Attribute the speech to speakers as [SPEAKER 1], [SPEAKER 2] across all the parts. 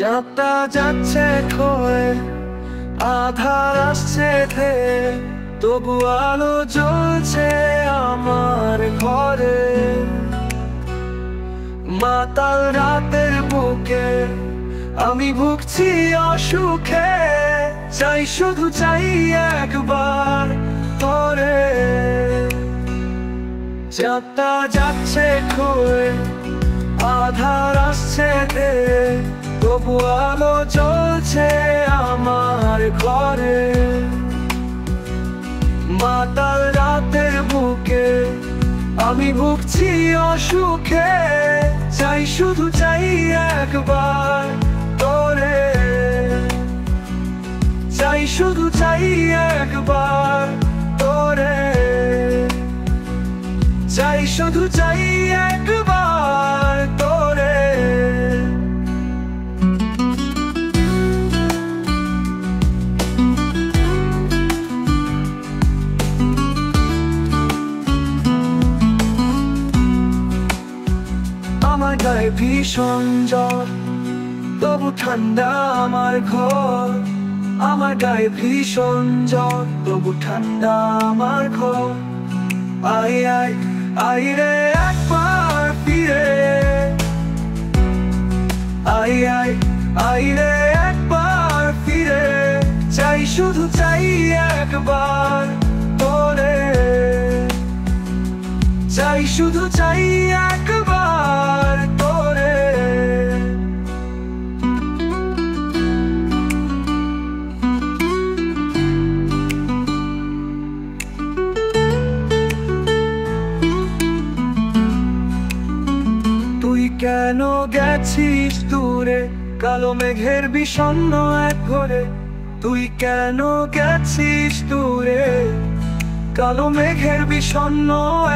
[SPEAKER 1] চাঁদটা যাচ্ছে ক্ষয়ে, আধার আসছে ধেয়ে, তবু আলো জ্বলছে আমার ঘরে। মাতাল রাতের বুকে আমি ভুগছি অসুখে, চাই শুধু চাই একবার তোরে। চাঁদটা যাচ্ছে ক্ষয়ে, আধার আসছে ধেয়ে, তবু আলো জ্বলছে আমার ঘরে। মাতাল রাতের বুকে আমি ভুগছি অসুখে, চাই শুধু চাই একবার তোরে। চাই শুধু চাই একবার তোরে। চাই শুধু চাই একবার তোরে। আমার গায়ে ভীষণ জ্বর, তবু ঠান্ডা আমার ঘর। আমার গায়ে ভীষণ জ্বর, তবু ঠান্ডা আমার ঘর। আই আই আই রে একবার ফিরে, আই আই আই রে একবার ফিরে। চাই শুধু চাই একবার তোরে। চাই শুধু চাই একবার তোরে। তুই কেন গেছিস দূরে, কালো মেঘের বিষণ্ণ এক ঘরে। তুই কেন গেছিস দূরে, কালো মেঘের বিষণ্ণ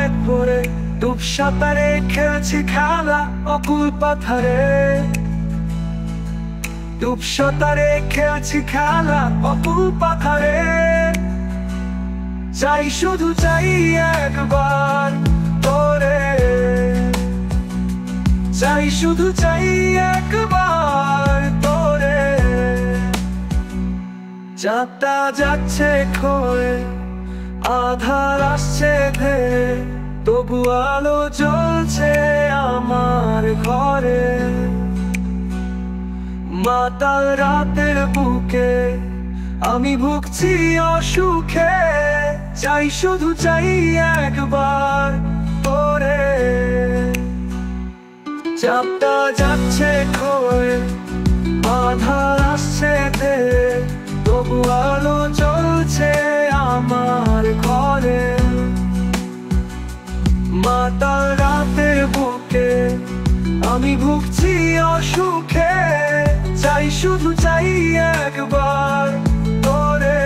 [SPEAKER 1] এক ঘরে। ডুব সাঁতারে খেলছি খেলা অকুল পাথারে। ডুব সাঁতারে খেলছি খেলা অকুল পাথারে। চাই শুধু চাই একবার তোরে। চাই শুধু চাই একবার তোরে। চাঁদটা যাচ্ছে ক্ষয়ে, আধার আসছে ধেয়ে, তবু আলো জ্বলছে আমার ঘরে। মাতাল রাতের বুকে আমি ভুগছি অসুখে, চাই শুধু চাই একবার তোরে। চাঁদটা যাচ্ছে ক্ষয়ে, আধার আসছে ধেয়ে, তবু আলো জ্বলছে আমার ঘরে। মাতাল রাতের বুকে আমি ভুগছি অসুখে, চাই শুধু চাই একবার তোরে।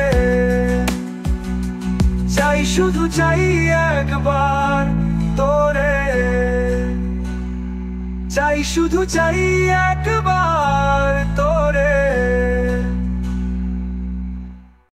[SPEAKER 1] চাই শুধু চাই একবার তোরে। চাই শুধু চাই একবার তোরে।